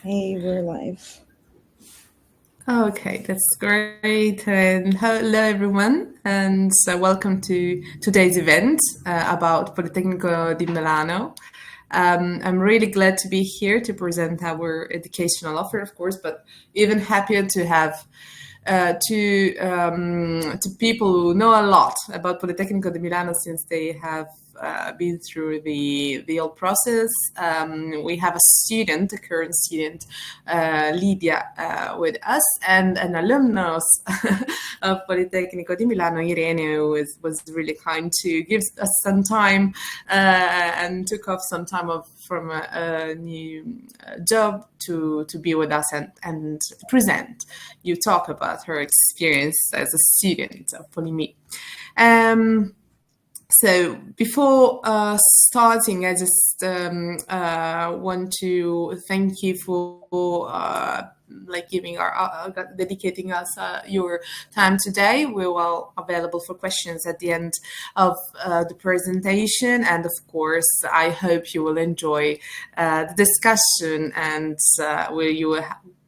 Hey, we're live. Okay, that's great. And hello, everyone, and welcome to today's event about Politecnico di Milano. I'm really glad to be here to present our educational offer, of course, but even happier to have to people who know a lot about Politecnico di Milano since they have been through the whole process. We have a student, a current student, Lydia, with us, and an alumnus of Politecnico di Milano, Irene, who was really kind to give us some time and took off some time from a new job to be with us and present. You talk about her experience as a student of Polyme. So before starting, I just want to thank you for giving dedicating us your time today. We're all available for questions at the end of the presentation, and of course, I hope you will enjoy the discussion and where you will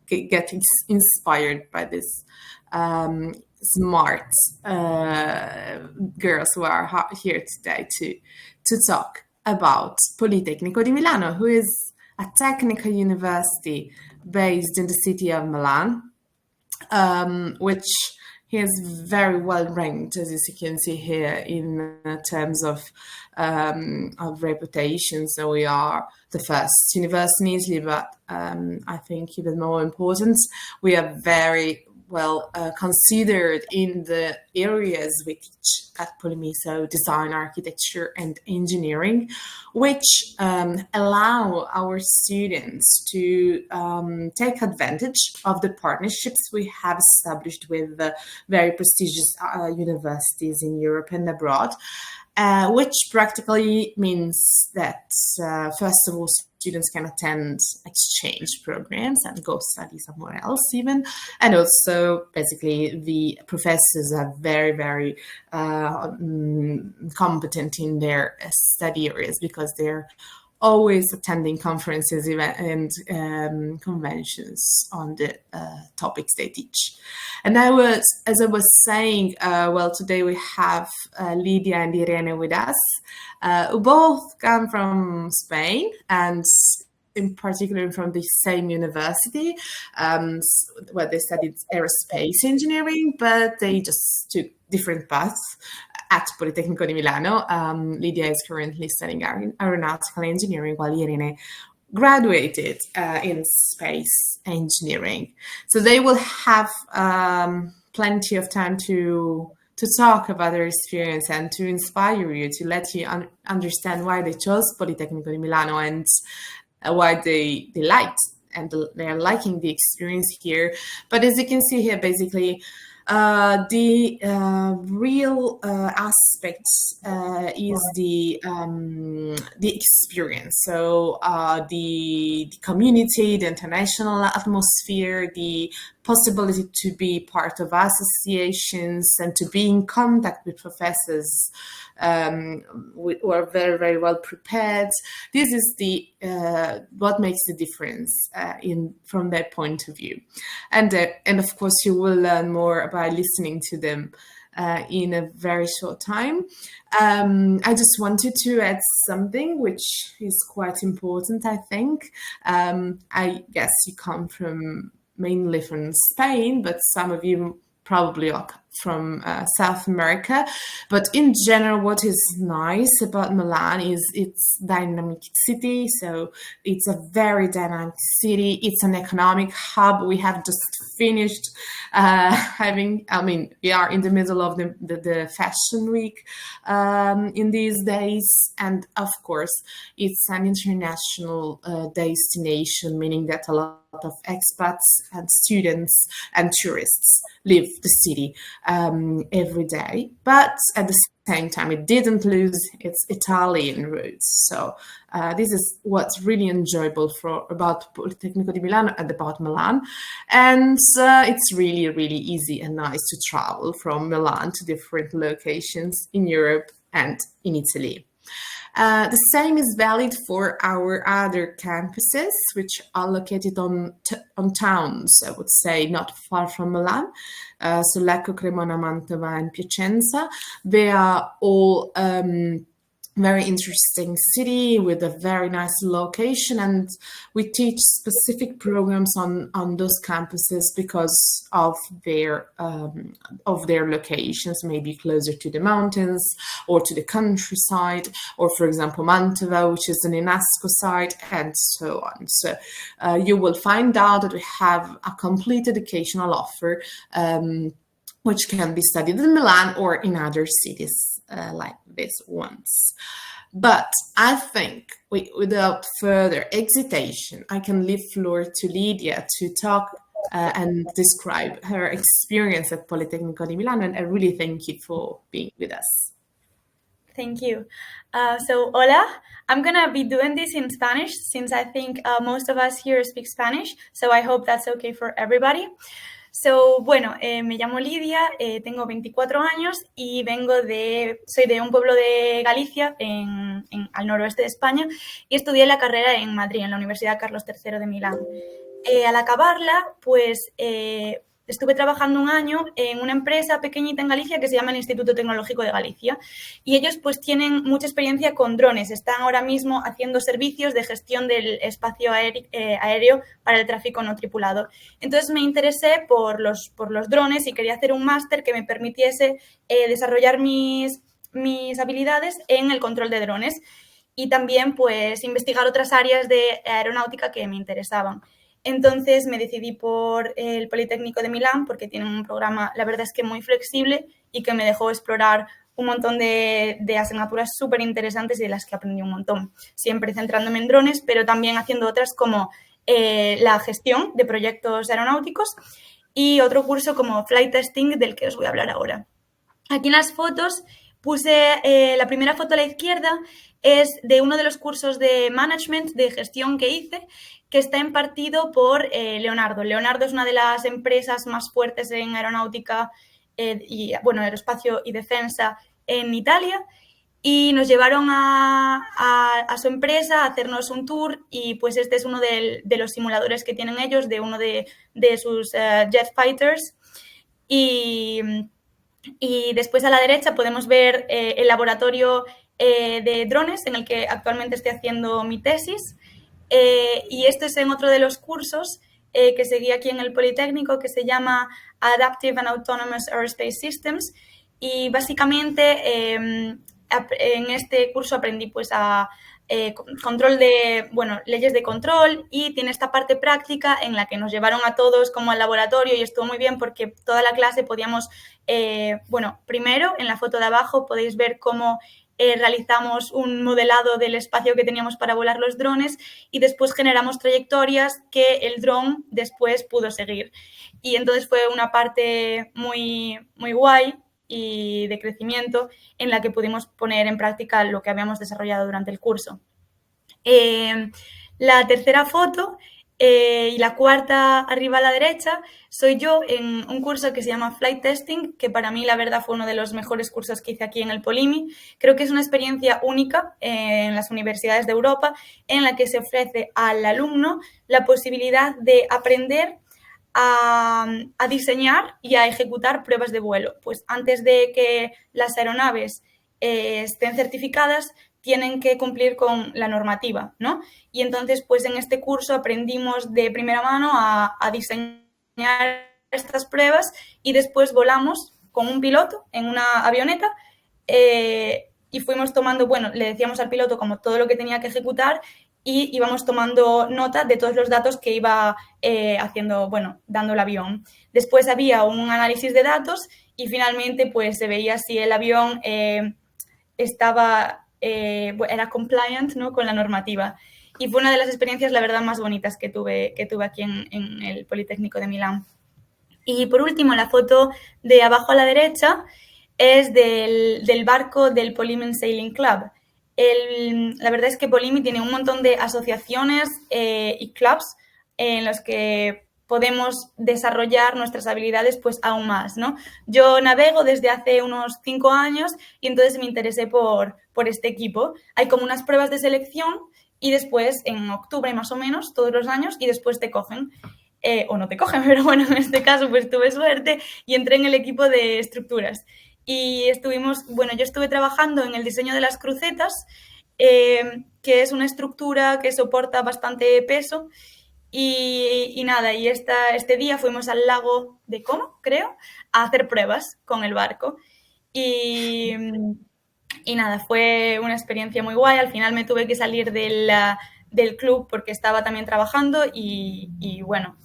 get inspired by this smart girls who are here today to talk about Politecnico di Milano, who is a technical university based in the city of Milan, which is very well ranked, as you can see here, in terms of reputation. So we are the first university in Italy, but I think even more important, we are very well considered in the areas we teach at Polyme, so design, architecture, and engineering, which allow our students to take advantage of the partnerships we have established with very prestigious universities in Europe and abroad. Which practically means that, first of all, students can attend exchange programs and go study somewhere else even. And also, basically, the professors are very, very competent in their study areas because they're always attending conferences and conventions on the topics they teach. And as I was saying, today we have Lydia and Irene with us, who both come from Spain and in particular from the same university, where they studied aerospace engineering, but they just took different paths at Politecnico di Milano. Lydia is currently studying aeronautical engineering, while Irene graduated in space engineering. So they will have plenty of time to talk about their experience and to inspire you, to let you understand why they chose Politecnico di Milano and why they liked and they're liking the experience here. But as you can see here, basically, the real aspect is the experience. So the community, the international atmosphere, the possibility to be part of associations and to be in contact with professors who are very, very well prepared. This is the what makes the difference from their point of view. And of course, you will learn more by listening to them in a very short time. I just wanted to add something which is quite important, I think. I guess you come mainly from Spain, but some of you probably are from South America. But in general, what is nice about Milan is its dynamic city. So it's a very dynamic city. It's an economic hub. We have just finished we are in the middle of the fashion week in these days. And of course, it's an international destination, meaning that a lot of expats and students and tourists leave the city every day. But at the same time, it didn't lose its Italian roots. So this is what's really enjoyable about Politecnico di Milano and about Milan. And it's really, really easy and nice to travel from Milan to different locations in Europe and in Italy. The same is valid for our other campuses, which are located on towns, I would say, not far from Milan. So Lecco, Cremona, Mantova, and Piacenza. They are all very interesting city with a very nice location, and we teach specific programs on those campuses because of their locations, maybe closer to the mountains or to the countryside, or for example Mantova, which is an UNESCO site, and so on. So you will find out that we have a complete educational offer which can be studied in Milan or in other cities like this ones. But I think without further hesitation, I can leave floor to Lydia to talk and describe her experience at Politecnico di Milano, and I really thank you for being with us. Thank you. So, hola, I'm going to be doing this in Spanish since I think most of us here speak Spanish, so I hope that's okay for everybody. So, bueno, me llamo Lidia, tengo 24 años y soy de un pueblo de Galicia, al noroeste de España, y estudié la carrera en Madrid, en la Universidad Carlos III de Milán. Al acabarla, pues estuve trabajando un año en una empresa pequeñita en Galicia que se llama el Instituto Tecnológico de Galicia, y ellos pues tienen mucha experiencia con drones. Están ahora mismo haciendo servicios de gestión del espacio aéreo para el tráfico no tripulado. Entonces me interesé por los drones y quería hacer un máster que me permitiese desarrollar mis habilidades en el control de drones y también pues investigar otras áreas de aeronáutica que me interesaban. Entonces me decidí por el Politecnico de Milán porque tienen un programa, la verdad es que muy flexible y que me dejó explorar un montón de asignaturas súper interesantes y de las que aprendí un montón. Siempre centrándome en drones, pero también haciendo otras como la gestión de proyectos aeronáuticos y otro curso como Flight Testing, del que os voy a hablar ahora. Aquí en las fotos puse la primera foto a la izquierda, es de uno de los cursos de management, de gestión que hice, que está impartido por Leonardo. Leonardo es una de las empresas más fuertes en aeronáutica aeroespacio y defensa en Italia, y nos llevaron a su empresa a hacernos un tour, y pues este es uno de los simuladores que tienen ellos, de uno de sus jet fighters. Y después a la derecha podemos ver el laboratorio de drones en el que actualmente estoy haciendo mi tesis. Y esto es en otro de los cursos que seguí aquí en el Politécnico, que se llama Adaptive and Autonomous Aerospace Systems. Y básicamente en este curso aprendí pues a leyes de control, y tiene esta parte práctica en la que nos llevaron a todos como al laboratorio, y estuvo muy bien porque toda la clase podíamos, primero en la foto de abajo podéis ver cómo realizamos un modelado del espacio que teníamos para volar los drones, y después generamos trayectorias que el dron después pudo seguir. Y entonces fue una parte muy, muy guay y de crecimiento en la que pudimos poner en práctica lo que habíamos desarrollado durante el curso. La tercera foto y la cuarta arriba a la derecha soy yo en un curso que se llama Flight Testing, que para mí la verdad fue uno de los mejores cursos que hice aquí en el Polimi. Creo que es una experiencia única en las universidades de Europa, en la que se ofrece al alumno la posibilidad de aprender a diseñar y a ejecutar pruebas de vuelo. Pues antes de que las aeronaves estén certificadas, tienen que cumplir con la normativa, ¿no? Y entonces, pues en este curso aprendimos de primera mano a diseñar estas pruebas, y después volamos con un piloto en una avioneta y fuimos tomando, le decíamos al piloto como todo lo que tenía que ejecutar, y íbamos tomando nota de todos los datos que iba dando el avión. Después había un análisis de datos y finalmente pues se veía si el avión era compliant, ¿no?, con la normativa. Y fue una de las experiencias, la verdad, más bonitas que tuve aquí en el Politécnico de Milán. Y por último, la foto de abajo a la derecha es del barco del Polimi Sailing Club. La verdad es que Polimi tiene un montón de asociaciones y clubs en los que podemos desarrollar nuestras habilidades pues aún más, ¿no? Yo navego desde hace unos 5 años y entonces me interesé por este equipo. Hay como unas pruebas de selección y después en octubre más o menos, todos los años, y después te cogen. O no te cogen, pero bueno, en este caso pues tuve suerte y entré en el equipo de estructuras. Y yo estuve trabajando en el diseño de las crucetas, que es una estructura que soporta bastante peso. Y nada, este día fuimos al lago de Como, creo, a hacer pruebas con el barco. Y, y nada, fue una experiencia muy guay. Al final me tuve que salir del club porque estaba también trabajando y bueno,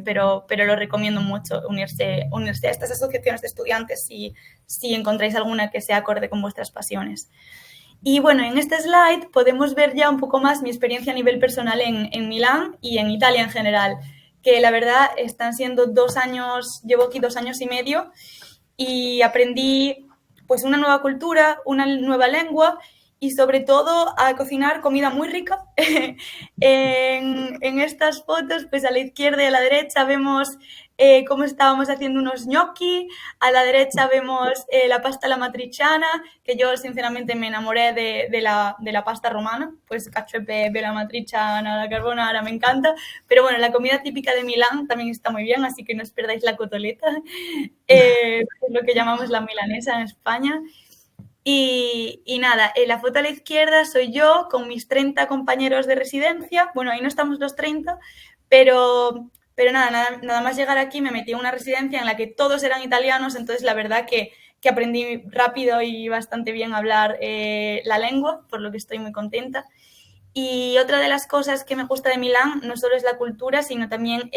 pero lo recomiendo mucho unirse a estas asociaciones de estudiantes si encontráis alguna que sea acorde con vuestras pasiones. Y bueno, en este slide podemos ver ya un poco más mi experiencia a nivel personal en Milán y en Italia en general, que la verdad están siendo 2 años, llevo aquí 2 años y medio y aprendí pues una nueva cultura, una nueva lengua y sobre todo a cocinar comida muy rica. En estas fotos, pues a la izquierda y a la derecha vemos cómo estábamos haciendo unos gnocchi, a la derecha vemos la pasta alla matriciana, que yo sinceramente me enamoré de la pasta romana, pues cacio e pepe, la matriciana, la carbonara, me encanta, pero bueno, la comida típica de Milán también está muy bien, así que no os perdáis la cotoleta, es lo que llamamos la milanesa en España. Y nada, en la foto a la izquierda soy yo con mis 30 compañeros de residencia. Bueno, ahí no estamos los 30, pero nada más llegar aquí me metí en una residencia en la que todos eran italianos, entonces la verdad que aprendí rápido y bastante bien a hablar la lengua, por lo que estoy muy contenta. Y otra de las cosas que me gusta de Milán no solo es la cultura, sino también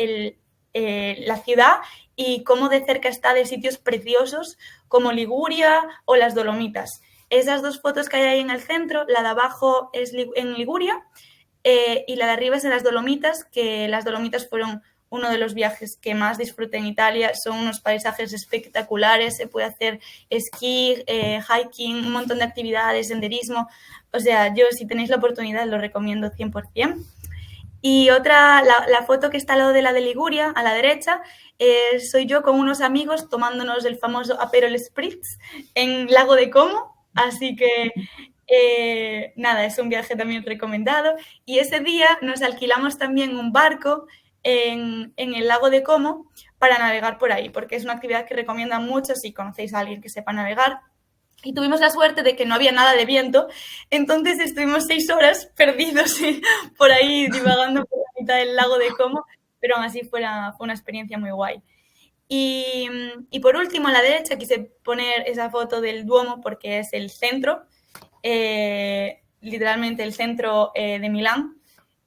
la ciudad y cómo de cerca está de sitios preciosos como Liguria o las Dolomitas. Esas 2 fotos que hay ahí en el centro, la de abajo es en Liguria y la de arriba es en las Dolomitas, que las Dolomitas fueron uno de los viajes que más disfruté en Italia. Son unos paisajes espectaculares, se puede hacer esquí, hiking, un montón de actividades, senderismo. O sea, yo si tenéis la oportunidad lo recomiendo 100%. Y la foto que está al lado de la de Liguria, a la derecha, soy yo con unos amigos tomándonos el famoso Aperol Spritz en Lago de Como. Así que nada, es un viaje también recomendado. Y ese día nos alquilamos también un barco en el lago de Como para navegar por ahí, porque es una actividad que recomiendan mucho si conocéis a alguien que sepa navegar. Y tuvimos la suerte de que no había nada de viento, entonces estuvimos 6 horas perdidos por ahí divagando por la mitad del lago de Como, pero aún así fue una experiencia muy guay. Y por último, a la derecha quise poner esa foto del Duomo porque es el centro, literalmente el centro de Milán,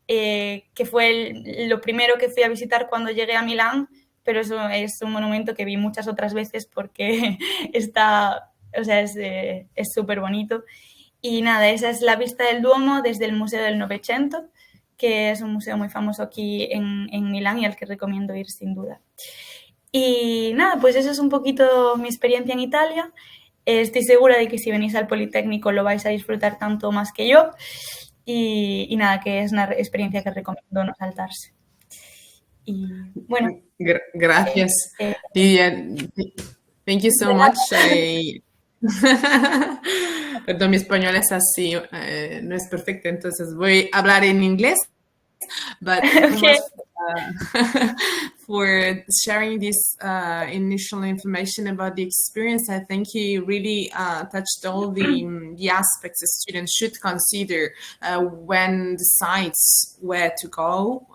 que fue lo primero que fui a visitar cuando llegué a Milán, pero eso es un monumento que vi muchas otras veces porque o sea, es súper bonito. Y nada, esa es la vista del Duomo desde el Museo del Novecento, que es un museo muy famoso aquí en Milán y al que recomiendo ir sin duda. Y nada, pues eso es un poquito mi experiencia en Italia. Estoy segura de que si venís al Politécnico lo vais a disfrutar tanto más que yo. Y nada, que es una experiencia que recomiendo no saltarse. Y bueno. Gracias, Lidia. Thank you so much. Perdón, mi español es así, no es perfecto, entonces voy a hablar en inglés. But Okay. For sharing this initial information about the experience, I think you really touched all the aspects a student should consider when decides where to go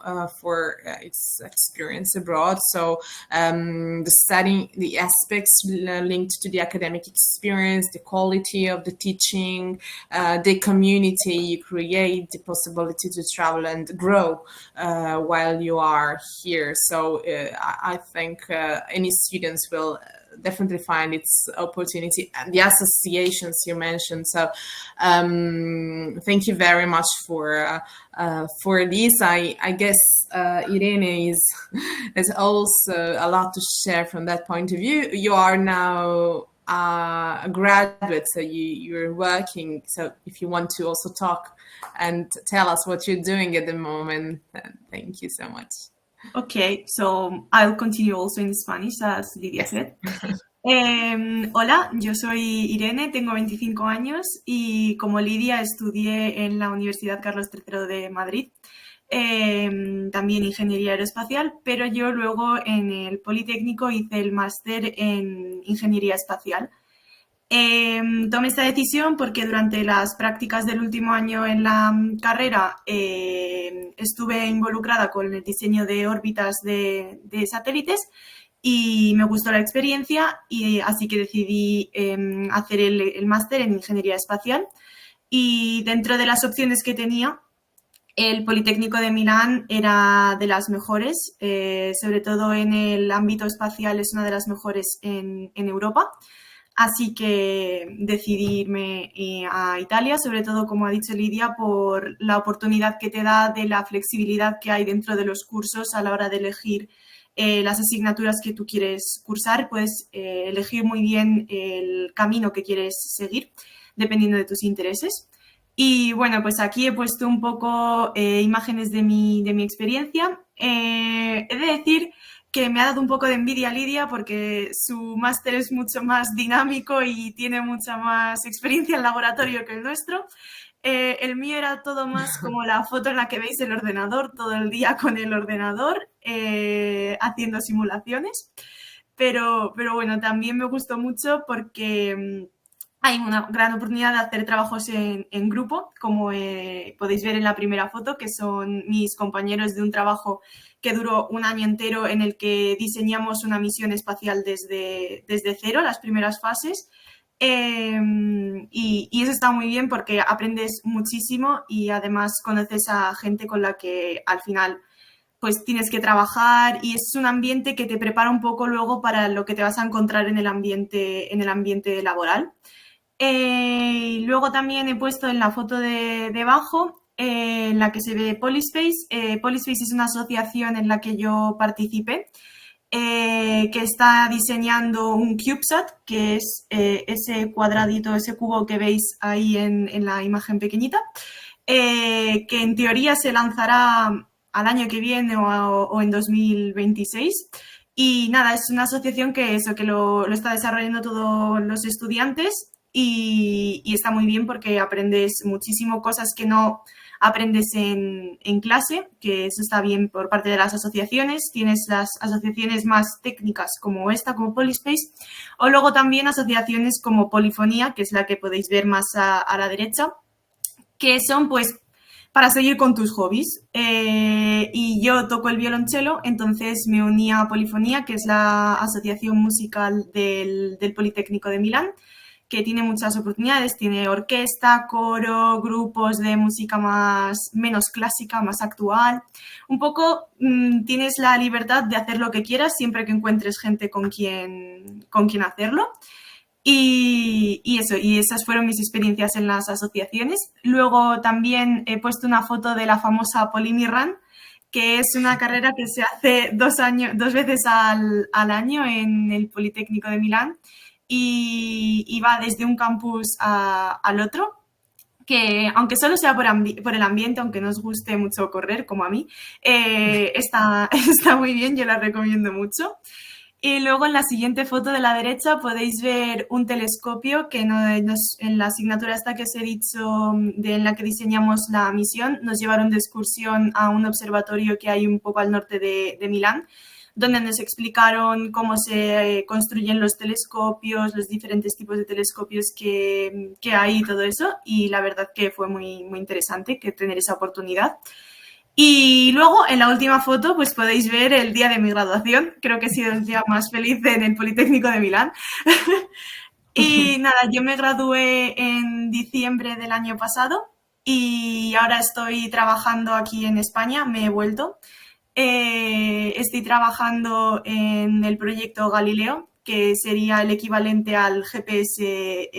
for its experience abroad. So the aspects linked to the academic experience, the quality of the teaching, the community you create, the possibility to travel and grow while you are here. So I think any students will definitely find its opportunity, and the associations you mentioned. So thank you very much for this. I guess Irene is also a lot to share from that point of view. You are now a graduate, so you're working. So if you want to also talk and tell us what you're doing at the moment, thank you so much. Okay, so I'll continue also in Spanish, as Lidia said. Hola, yo soy Irene, tengo 25 años y como Lidia estudié en la Universidad Carlos III de Madrid, también ingeniería aeroespacial, pero yo luego en el Politécnico hice el máster en ingeniería espacial. Tomé esta decisión porque durante las prácticas del último año en la carrera estuve involucrada con el diseño de órbitas de satélites y me gustó la experiencia y así que decidí hacer el máster en ingeniería espacial. Y dentro de las opciones que tenía, el Politécnico de Milán era de las mejores, sobre todo en el ámbito espacial es una de las mejores en Europa. Así que decidí irme a Italia, sobre todo, como ha dicho Lidia, por la oportunidad que te da de la flexibilidad que hay dentro de los cursos a la hora de elegir las asignaturas que tú quieres cursar. Puedes elegir muy bien el camino que quieres seguir, dependiendo de tus intereses. Y bueno, pues aquí he puesto un poco imágenes de mi experiencia. He de decir que me ha dado un poco de envidia a Lidia porque su máster es mucho más dinámico y tiene mucha más experiencia en laboratorio que el nuestro. El mío era todo más como la foto en la que veis el ordenador, todo el día con el ordenador, haciendo simulaciones. Pero bueno, también me gustó mucho porque hay una gran oportunidad de hacer trabajos en grupo, como podéis ver en la primera foto, que son mis compañeros de un trabajo que duró un año entero en el que diseñamos una misión espacial desde cero, las primeras fases. Y eso está muy bien porque aprendes muchísimo y además conoces a gente con la que al final pues tienes que trabajar y es un ambiente que te prepara un poco luego para lo que te vas a encontrar en el ambiente laboral. Luego también he puesto en la foto de debajo en la que se ve Polyspace. Polyspace es una asociación en la que yo participé, que está diseñando un CubeSat, que es ese cuadradito, ese cubo que veis ahí en la imagen pequeñita, que en teoría se lanzará al año que viene o en 2026. Y nada, es una asociación que eso, que lo está desarrollando todos los estudiantes y está muy bien porque aprendes muchísimo cosas que no aprendes en clase, que eso está bien por parte de las asociaciones. Tienes las asociaciones más técnicas como esta, como Polyspace, o luego también asociaciones como Polifonía, que es la que podéis ver más a la derecha, que son pues para seguir con tus hobbies. Y yo toco el violonchelo, entonces me uní a Polifonía, que es la asociación musical del Politécnico de Milán, que tiene muchas oportunidades, tiene orquesta, coro, grupos de música menos clásica, más actual. Un poco tienes la libertad de hacer lo que quieras siempre que encuentres gente con quien hacerlo. Y eso, y esas fueron mis experiencias en las asociaciones. Luego también he puesto una foto de la famosa Polimi Run, que es una carrera que se hace 2 veces al año en el Politécnico de Milán y va desde un campus al otro, que aunque solo sea por el ambiente, aunque no os guste mucho correr como a mí, está muy bien, yo la recomiendo mucho. Y luego en la siguiente foto de la derecha podéis ver un telescopio que en la asignatura esta que os he dicho, en la que diseñamos la misión, nos llevaron de excursión a un observatorio que hay un poco al norte de Milán, donde nos explicaron cómo se construyen los telescopios, los diferentes tipos de telescopios que hay y todo eso. Y la verdad que fue muy, muy interesante que tener esa oportunidad. Y luego, en la última foto, pues podéis ver el día de mi graduación. Creo que he sido el día más feliz en el Politécnico de Milán. Y nada, yo me gradué en diciembre del año pasado y ahora estoy trabajando aquí en España, me he vuelto. Estoy trabajando en el proyecto Galileo, que sería el equivalente al GPS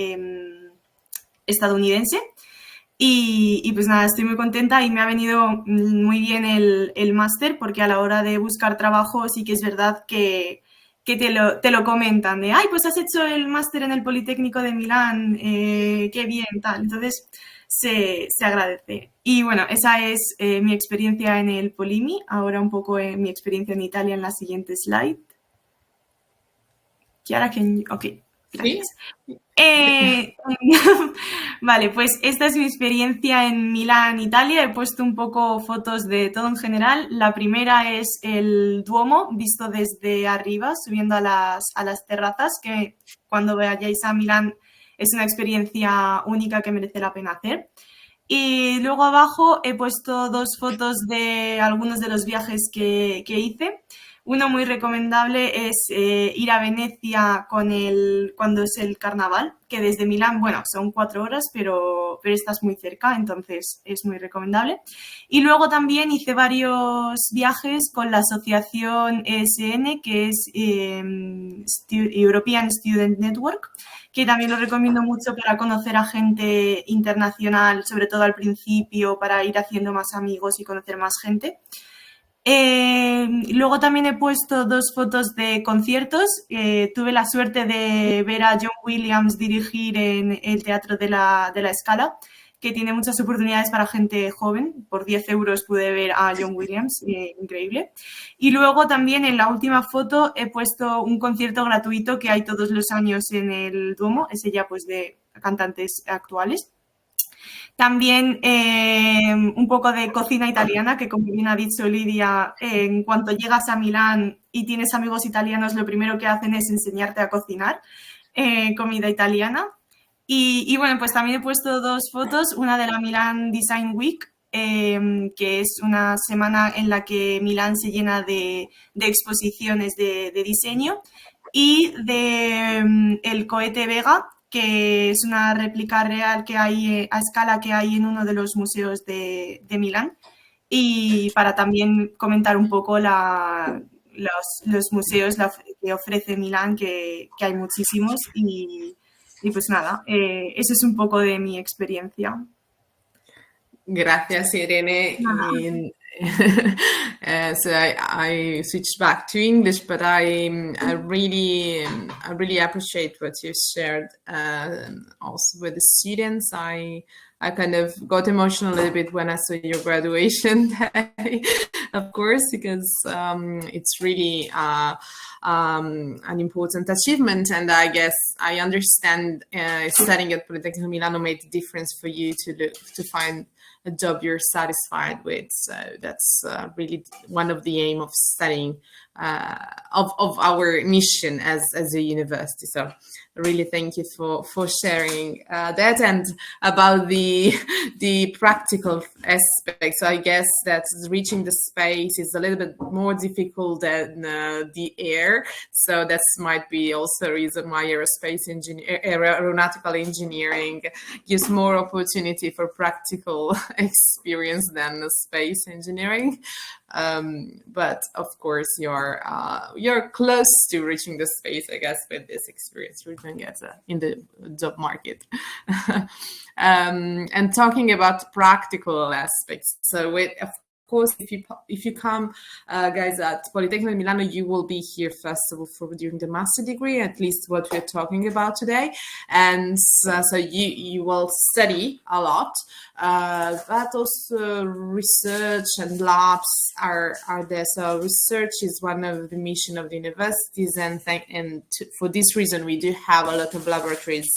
estadounidense. Y pues nada, estoy muy contenta y me ha venido muy bien el máster porque a la hora de buscar trabajo sí que es verdad que te lo comentan de, ay, pues has hecho el máster en el Politécnico de Milán, qué bien, tal. Entonces, se agradece. Y bueno, esa es mi experiencia en el Polimi. Ahora un poco mi experiencia en Italia en la siguiente slide. Chiara, ok, gracias. Sí. Vale, pues esta es mi experiencia en Milán, Italia. He puesto un poco fotos de todo en general. La primera es el Duomo, visto desde arriba, subiendo a las terrazas, que cuando vayáis a Milán es una experiencia única que merece la pena hacer. Y luego abajo he puesto dos fotos de algunos de los viajes que hice. Uno muy recomendable es ir a Venecia cuando es el carnaval, que desde Milán, bueno, son 4 horas, pero estás muy cerca, entonces es muy recomendable. Y luego también hice varios viajes con la asociación ESN, que es European Student Network, que también lo recomiendo mucho para conocer a gente internacional, sobre todo al principio, para ir haciendo más amigos y conocer más gente. Luego también he puesto 2 fotos de conciertos. Tuve la suerte de ver a John Williams dirigir en el Teatro de la Scala, que tiene muchas oportunidades para gente joven. Por 10 euros pude ver a John Williams, increíble. Y luego también en la última foto he puesto un concierto gratuito que hay todos los años en el Duomo, ese ya pues de cantantes actuales. También un poco de cocina italiana, que como bien ha dicho Lidia, en cuanto llegas a Milán y tienes amigos italianos, lo primero que hacen es enseñarte a cocinar comida italiana. Y bueno, pues también he puesto 2 fotos, una de la Milan Design Week, que es una semana en la que Milán se llena de exposiciones de diseño, y de el cohete Vega, que es una réplica real que hay a escala que hay en uno de los museos de Milán. Y para también comentar un poco los museos que ofrece Milán, que hay muchísimos. Y pues nada, eso es un poco de mi experiencia. Gracias, Irene. So I switched back to English, but I really appreciate what you shared also with the students. I kind of got emotional a little bit when I saw your graduation day, of course, because it's really an important achievement. And I guess I understand studying at Politecnico di Milano made a difference for you to find a job you're satisfied with. So that's really one of the aim of studying, of our mission as a university. So really thank you for sharing that. And about the practical aspects, I guess that reaching the space is a little bit more difficult than the air. So that might be also a reason why aeronautical engineering gives more opportunity for practical experience than the space engineering. But of course, you're close to reaching the space, I guess, with this experience you're doing in the job market. And talking about practical aspects, so of course, if you come, guys, at Politecnico di Milano, you will be here first of all for doing the master degree, at least what we're talking about today, and so you will study a lot, but also research and labs are there. So research is one of the mission of the universities, and for this reason, we do have a lot of laboratories,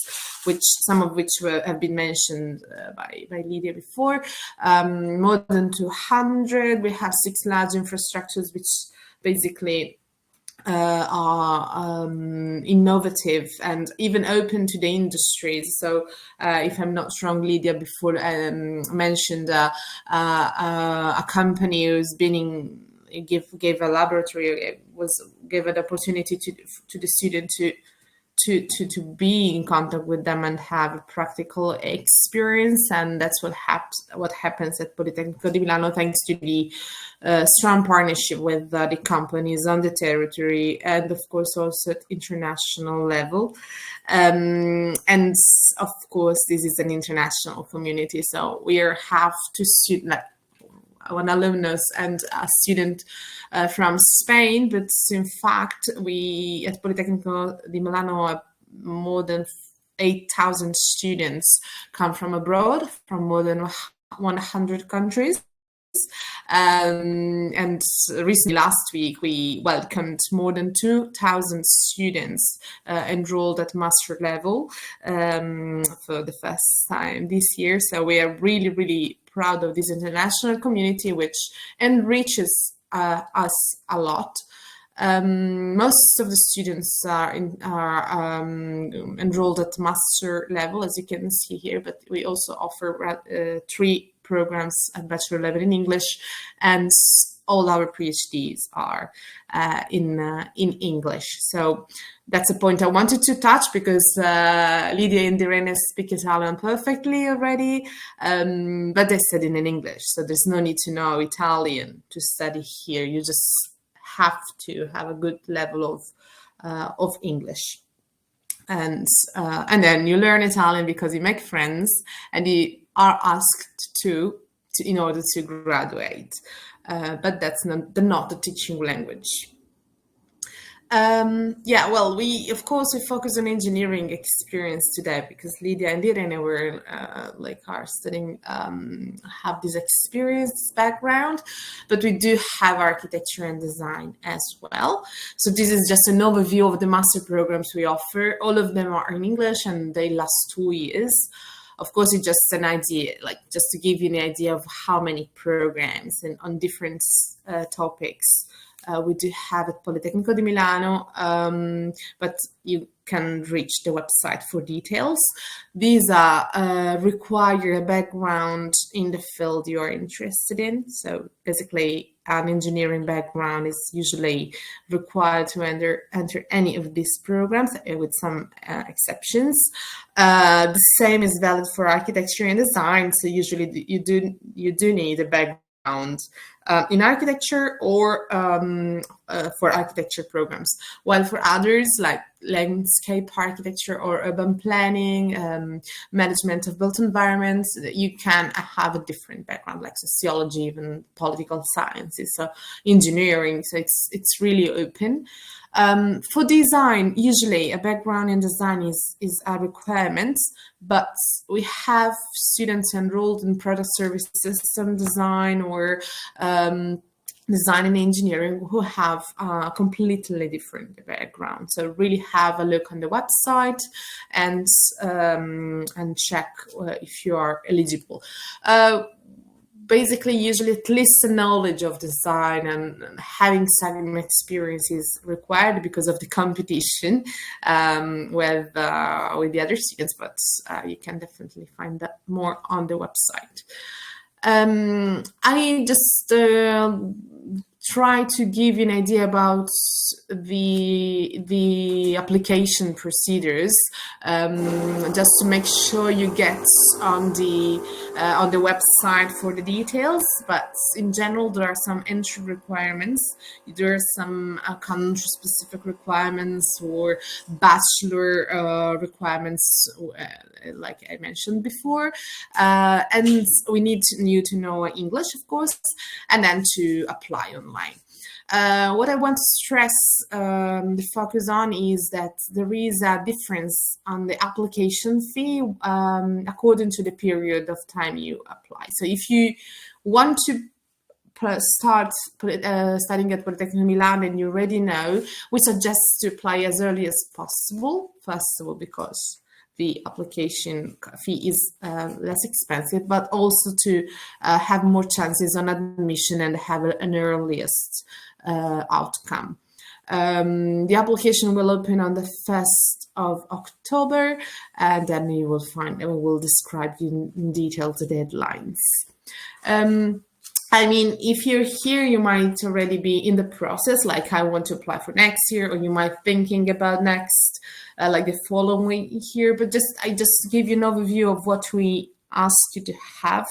some of which have been mentioned by Lydia before, more than 200. We have 6 large infrastructures which basically are innovative and even open to the industries. So if I'm not wrong, Lydia before mentioned a company who's been gave a laboratory, gave an opportunity to the student to be in contact with them and have a practical experience. And that's what happens at Politecnico di Milano, thanks to the strong partnership with the companies on the territory, and of course also at international level. And of course, this is an international community, so we have to an alumnus and a student from Spain, but in fact we at Politecnico di Milano have more than 8,000 students come from abroad, from more than 100 countries. And recently, last week, we welcomed more than 2,000 students enrolled at master level for the first time this year. So we are really, really proud of this international community, which enriches us a lot. Most of the students are enrolled at master level, as you can see here, but we also offer 3 programs at bachelor level in English, and all our PhDs are in English. So that's a point I wanted to touch, because Lydia and Irene speak Italian perfectly already, but they study in English, so there's no need to know Italian to study here. You just have to have a good level of English. And then you learn Italian because you make friends, and you are asked to in order to graduate. But that's not the teaching language. We focus on engineering experience today, because Lydia and Irene are studying, have this experience background, but we do have architecture and design as well. So this is just an overview of the master programs we offer. All of them are in English, and they last 2 years. Of course, it's just an idea, just to give you an idea of how many programs and on different topics we do have at Politecnico di Milano, but you can reach the website for details. These require a background in the field you are interested in. So basically, an engineering background is usually required to enter any of these programs, with some exceptions. The same is valid for architecture and design. So usually you do need a background in architecture or for architecture programs, while for others, like landscape architecture or urban planning, management of built environments, you can have a different background, like sociology, even political sciences, so engineering. So it's really open. For design, usually a background in design is a requirement, but we have students enrolled in product service system design or design and engineering who have a completely different background. So really have a look on the website and check if you are eligible. Basically, usually at least a knowledge of design and having some experience is required because of the competition with the other students, but you can definitely find that more on the website. I just try to give you an idea about the application procedures, just to make sure you get on the website for the details. But in general, there are some entry requirements. There are some country-specific requirements or bachelor requirements, like I mentioned before, and we need you to know English, of course, and then to apply online. What I want to stress the focus on is that there is a difference on the application fee according to the period of time you apply. So if you want to start studying at Politecnico di Milano and you already know, we suggest to apply as early as possible. First of all, because the application fee is less expensive, but also to have more chances on admission and have an earliest outcome. The application will open on the 1st of October, and then we will describe in detail the deadlines. If you're here, you might already be in the process, like I want to apply for next year, or you might thinking about next, like the following year. But I just give you an overview of what we ask you to have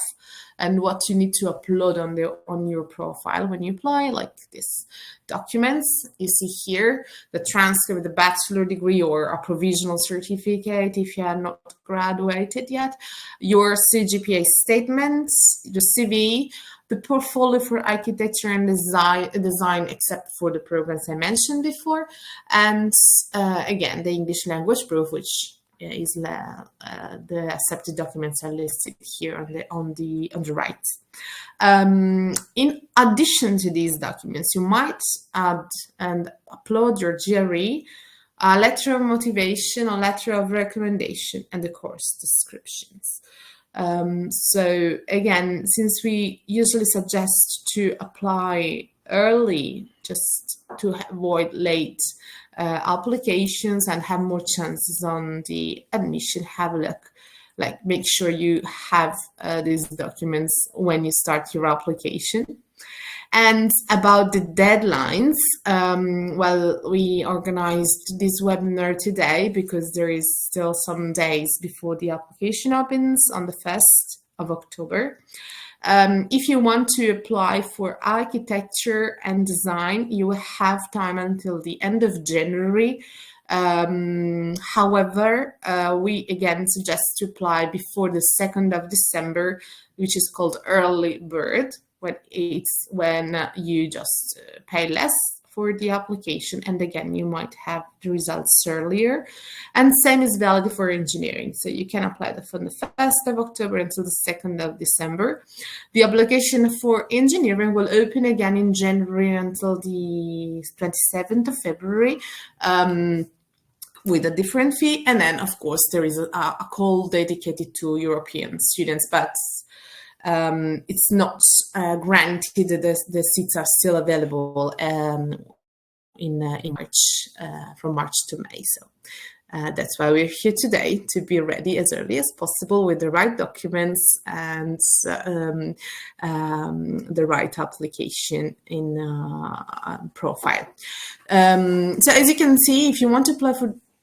and what you need to upload on your profile when you apply, like these documents. You see here the transcript of the bachelor degree or a provisional certificate if you are not graduated yet, your CGPA statements, the CV, the portfolio for architecture and design, except for the programs I mentioned before, and again, the English language proof, which the accepted documents are listed here on the right. In addition to these documents, you might add and upload your GRE, a letter of motivation, a letter of recommendation, and the course descriptions. So again, since we usually suggest to apply early just to avoid late applications and have more chances on the admission, have a look. Like, make sure you have these documents when you start your application. And about the deadlines, well, we organized this webinar today because there is still some days before the application opens on the 1st of October. If you want to apply for architecture and design, you will have time until the end of January. However, we again suggest to apply before the 2nd of December, which is called early bird, when you just pay less for the application, and again you might have the results earlier. And same is valid for engineering, so you can apply from the 1st of October until the 2nd of December. The application for engineering will open again in January until the 27th of February, with a different fee. And then of course there is a call dedicated to European students, but it's not granted that the seats are still available in March, from March to May. So that's why we're here today, to be ready as early as possible with the right documents and the right application in profile. So as you can see, if you want to apply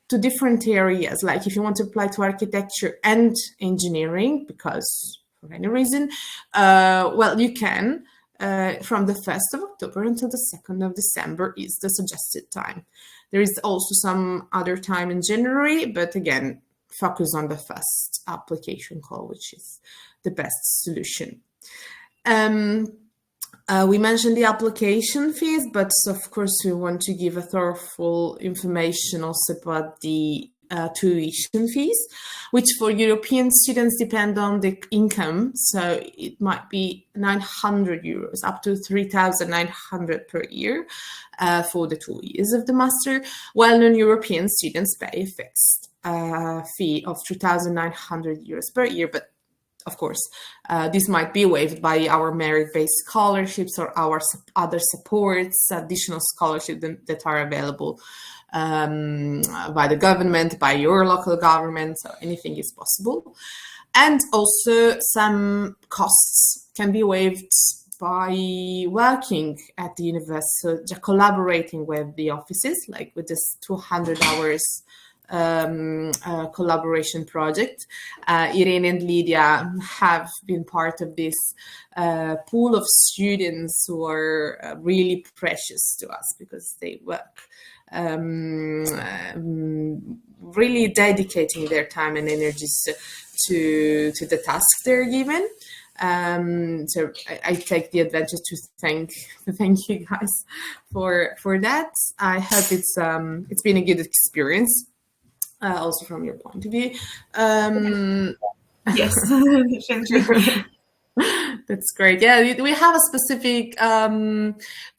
to different areas, like if you want to apply to architecture and engineering, because for any reason, well, you can. From the 1st of October until the 2nd of December is the suggested time. There is also some other time in January, but again, focus on the first application call, which is the best solution. We mentioned the application fees, but of course we want to give a thorough information also about the tuition fees, which for European students depend on the income. So it might be 900 euros, up to 3,900 per year for the 2 years of the master, while non-European students pay a fixed fee of 2,900 euros per year. But of course, this might be waived by our merit-based scholarships or our other supports, additional scholarships that are available by the government, by your local government, so anything is possible. And also some costs can be waived by working at the university, so collaborating with the offices, like with this 200 hours collaboration project. Irene and Lydia have been part of this pool of students who are really precious to us because they work really dedicating their time and energies to the task they're given. So I take the advantage to thank you guys for that. I hope it's been a good experience, also from your point of view. Yes, thank you. That's great. Yeah, we have a specific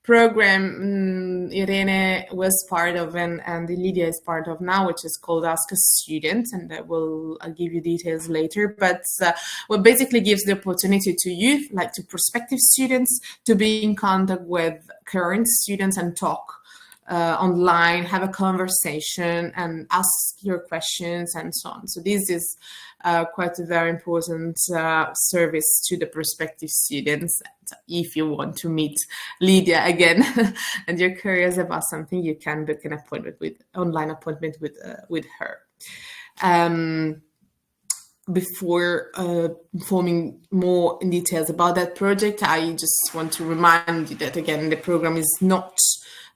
program Irene was part of and Lydia is part of now, which is called Ask a Student, and I'll give you details later. But what basically gives the opportunity to youth, like to prospective students, to be in contact with current students and talk online, have a conversation and ask your questions and so on. So this is quite a very important service to the prospective students. If you want to meet Lydia again and you're curious about something, you can book an online appointment with her. Before informing more in details about that project, I just want to remind you that again, the program is not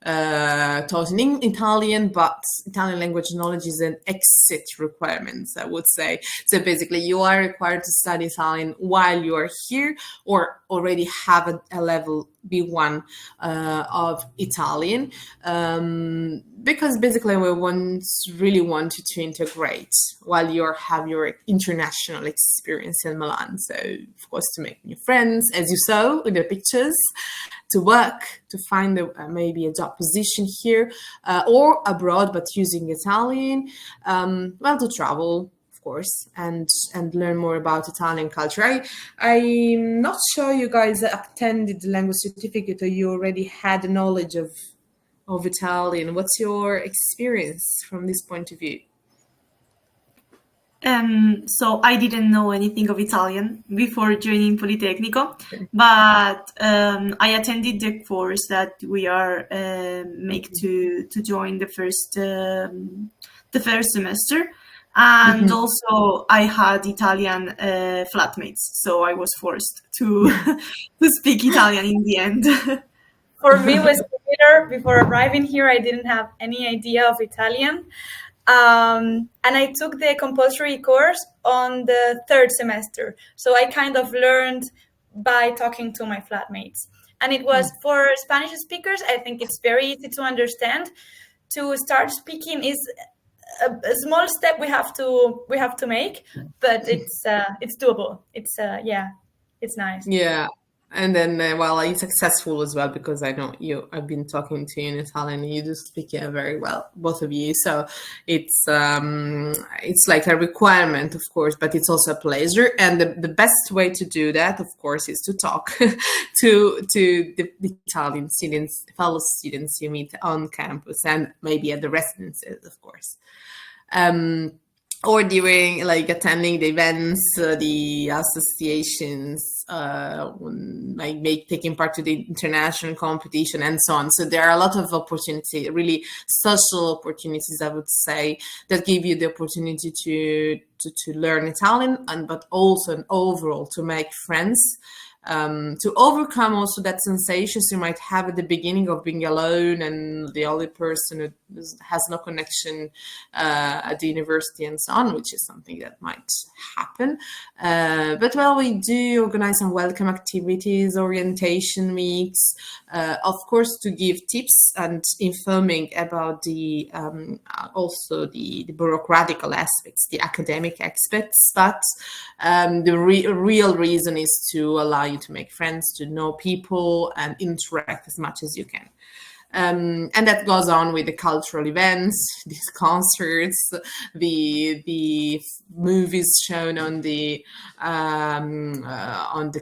taught in Italian, but Italian language knowledge is an exit requirement, I would say. So basically, you are required to study Italian while you are here, or already have a level B1 of Italian, because basically we really want you to integrate while you have your international experience in Milan. So of course, to make new friends, as you saw in the pictures, to work, to find maybe a job position here or abroad, but using Italian, well, to travel, of course, and learn more about Italian culture. I'm not sure you guys attended the language certificate or you already had the knowledge of Italian. What's your experience from this point of view? So I didn't know anything of Italian before joining Politecnico, but I attended the course that we are make to join the first semester, and also I had Italian flatmates, so I was forced to to speak Italian in the end. For me, it was similar. Before arriving here, I didn't have any idea of Italian. And I took the compulsory course on the third semester. So I kind of learned by talking to my flatmates. And it was for Spanish speakers, I think it's very easy to understand. To start speaking is a small step we have to make, but it's doable. It's it's nice. Yeah. And then, well, it's successful as well, because I know I've been talking to you in Italian, and you do speak it very well, both of you. So it's like a requirement, of course, but it's also a pleasure. And the best way to do that, of course, is to talk to the Italian students, fellow students you meet on campus, and maybe at the residences, of course. Or during attending the events, the associations, taking part to the international competition and so on. So there are a lot of opportunity, really social opportunities, I would say, that give you the opportunity to learn Italian, but also and overall to make friends. To overcome also that sensations you might have at the beginning of being alone and the only person who has no connection at the university and so on, which is something that might happen. But well, we do organize some welcome activities, orientation weeks, of course, to give tips and informing about the also the bureaucratical aspects, the academic aspects, but the real reason is to allow you to make friends, to know people, and interact as much as you can. And that goes on with the cultural events, these concerts, the movies shown on the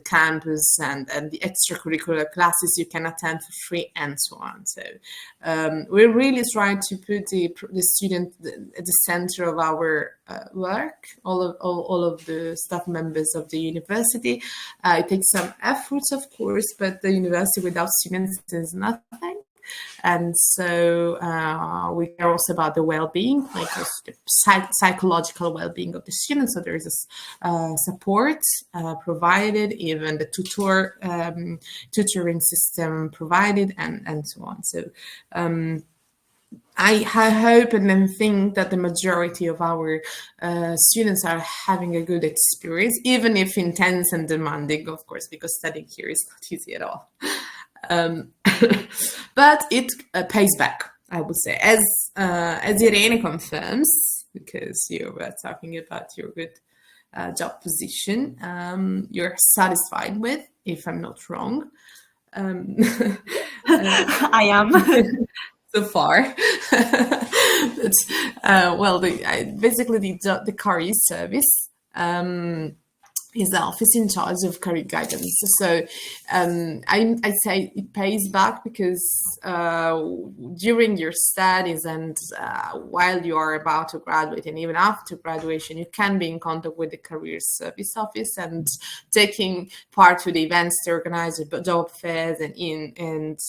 campus, and the extracurricular classes you can attend for free, and so on. So we really try to put the student at the center of our work. All of the staff members of the university. It takes some efforts, of course, but the university without students is nothing. And so we care also about the well-being, like the psychological well-being of the students. So there is a support provided, even the tutoring system provided, and so on. So I hope and think that the majority of our students are having a good experience, even if intense and demanding, of course, because studying here is not easy at all. But it pays back, I would say, as Irene confirms, because you were talking about your good job position, you're satisfied with, if I'm not wrong. I am. So far. But, well, basically the career service is the office in charge of career guidance. So I'd say it pays back, because during your studies and while you are about to graduate, and even after graduation, you can be in contact with the career service office and taking part to the events they organize, job fairs, and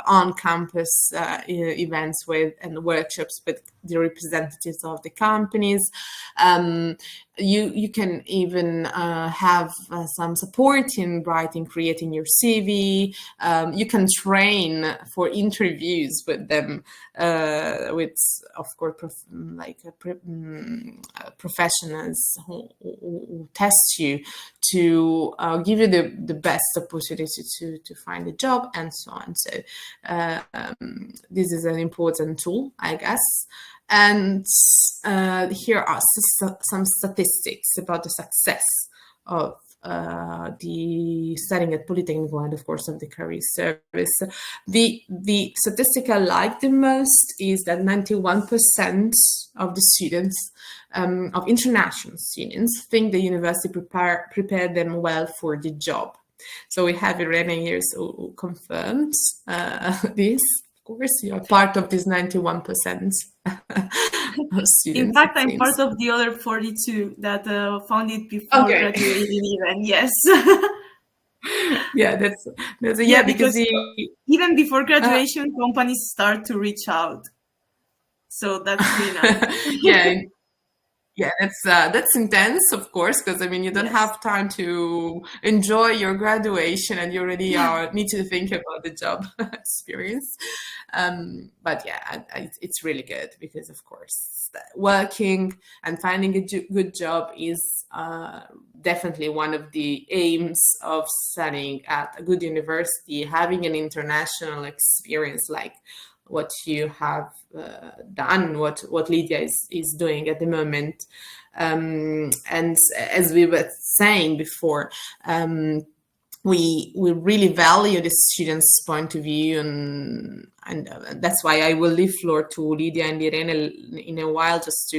on campus events and workshops with the representatives of the companies. you can even have some support in writing, creating your CV. You can train for interviews with them, with, of course, professionals who test you to give you the best opportunity to find a job and so on. So this is an important tool, I guess. And here are some statistics about the success of the studying at Politecnico and, of course, of the career service. The statistic I like the most is that 91% of the students, of international students, think the university prepared them well for the job. So we have Irene here who confirmed this. Of course, you are part of this 91% of students. In fact, I'm part of the other 42 that found it before graduating even, yes. Yeah, that's because even before graduation, companies start to reach out. So that's really nice. Yeah, that's intense, of course, because I mean you don't have time to enjoy your graduation, and you already need to think about the job experience. But yeah, it's really good because, of course, working and finding a good job is definitely one of the aims of studying at a good university. Having an international experience like what you have done, what Lydia is doing at the moment. And as we were saying before, we really value the students' point of view, and that's why I will leave floor to Lydia and Irene in a while, just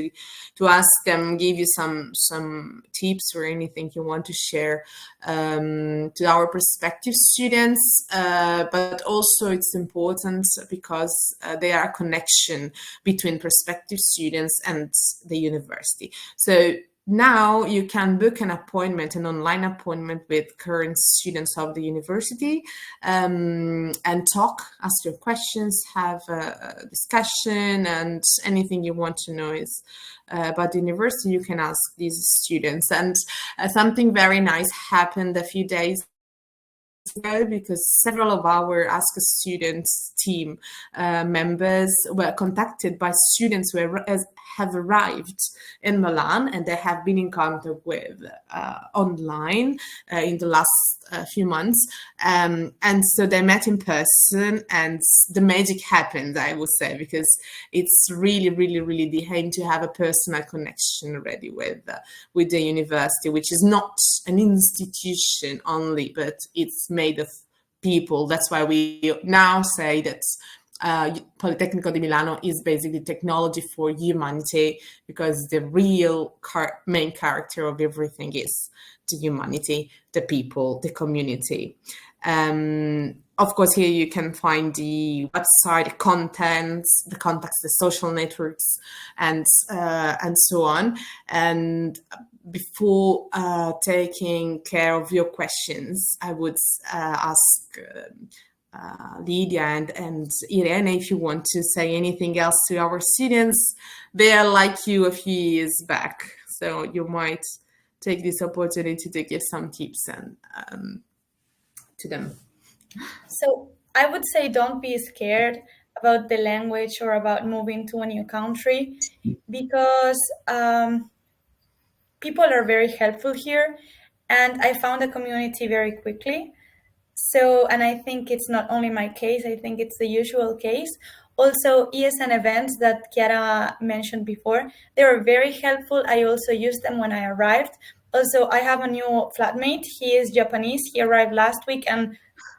to ask them, give you some tips or anything you want to share to our prospective students. But also it's important because they are a connection between prospective students and the university. So now you can book an online appointment with current students of the university, and ask your questions, have a discussion, and anything you want to know is about the university, you can ask these students. And something very nice happened a few days ago, because several of our Ask a Student team members were contacted by students who have arrived in Milan, and they have been in contact with online in the last few months, and so they met in person, and the magic happened, I would say, because it's really the aim to have a personal connection already with the university, which is not an institution only, but it's made of people. That's why we now say that Politecnico di Milano is basically technology for humanity, because the real main character of everything is the humanity, the people, the community. Of course, here you can find the website, the contents, the contacts, the social networks, and so on. And before taking care of your questions, I would ask Lydia and Irene if you want to say anything else to our students. They are like you a few years back, so you might take this opportunity to give some tips and to them. So I would say don't be scared about the language or about moving to a new country, because people are very helpful here, and I found a community very quickly. So, and I think it's not only my case, I think it's the usual case. Also, ESN events that Chiara mentioned before, they were very helpful. I also used them when I arrived. Also, I have a new flatmate. He is Japanese. He arrived last week, and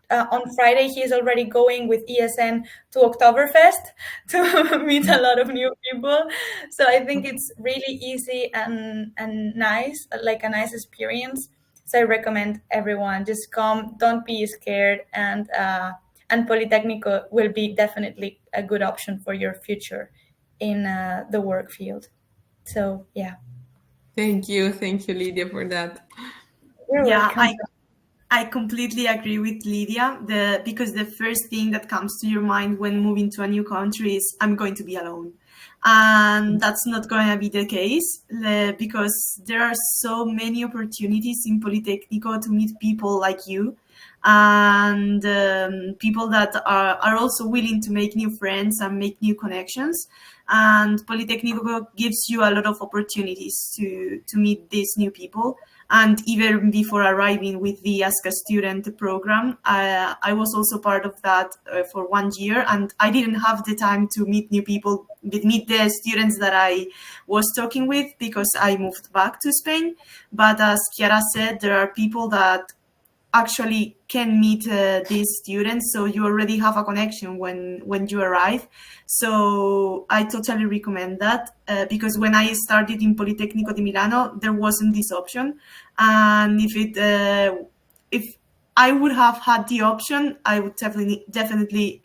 on Friday, he is already going with ESN to Oktoberfest to meet a lot of new people. So I think it's really easy and nice, like a nice experience. So I recommend everyone just come, don't be scared, and Politecnico will be definitely a good option for your future in the work field. So yeah. Thank you, Lydia, for that. You're welcome. I completely agree with Lydia, because the first thing that comes to your mind when moving to a new country is, I'm going to be alone. And that's not going to be the case because there are so many opportunities in Politecnico to meet people like you and people that are also willing to make new friends and make new connections. And Politecnico gives you a lot of opportunities to meet these new people. And even before arriving with the Ask a Student program, I was also part of that for 1 year, and I didn't have the time to meet new people, meet the students that I was talking with because I moved back to Spain. But as Chiara said, there are people that actually can meet these students, so you already have a connection when you arrive. So I totally recommend that because when I started in Politecnico di Milano, there wasn't this option, and if I would have had the option, I would definitely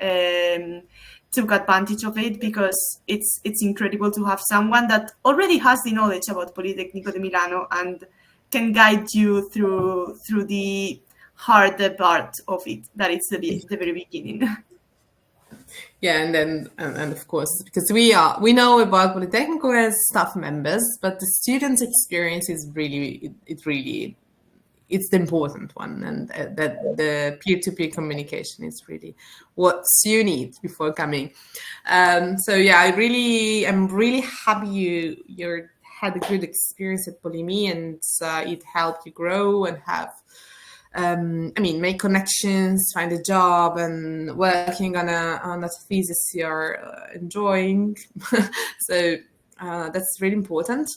took advantage of it because it's incredible to have someone that already has the knowledge about Politecnico di Milano and can guide you through the hard part of it, that it's the very beginning. Yeah, and then and of course, because we know about Politecnico as staff members, but the students' experience is really it's the important one, and that the peer-to-peer communication is really what you need before coming. So yeah, I'm really happy you had a good experience at Polimi, and it helped you grow and have make connections, find a job, and working on a thesis you're enjoying. So that's really important.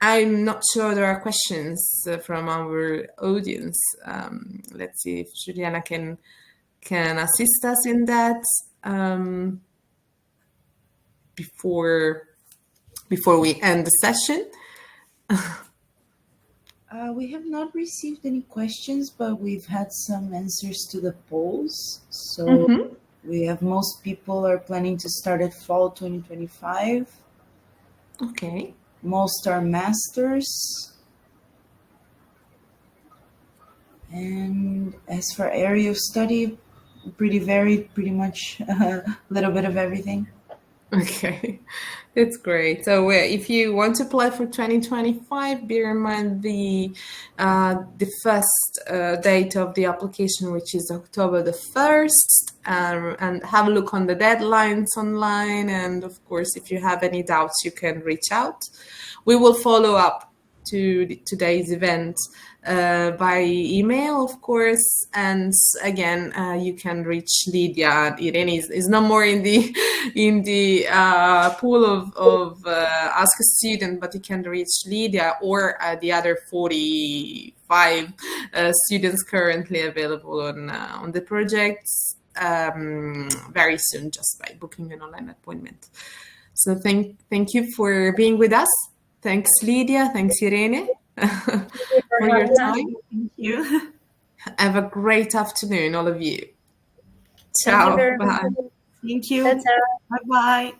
I'm not sure there are questions from our audience. Let's see if Juliana can assist us in that before we end the session. We have not received any questions, but we've had some answers to the polls. So we have most people are planning to start at fall 2025. Okay. Most are masters. And as for area of study, pretty varied, pretty much a little bit of everything. Okay, that's great. So if you want to apply for 2025, bear in mind the first date of the application, which is October the 1st, and have a look on the deadlines online. And of course, if you have any doubts, you can reach out. We will follow up to today's event by email, of course, and again you can reach Lydia. Irene is no more in the pool of Ask a Student, but you can reach Lydia or the other 45 students currently available on the projects very soon, just by booking an online appointment. So thank you for being with us. Thanks, Lydia. Thanks, Irene. For your time. Thank you. Have a great afternoon, all of you. Thank you Ciao. very Bye. much. Thank you. Ciao, ciao. Bye-bye.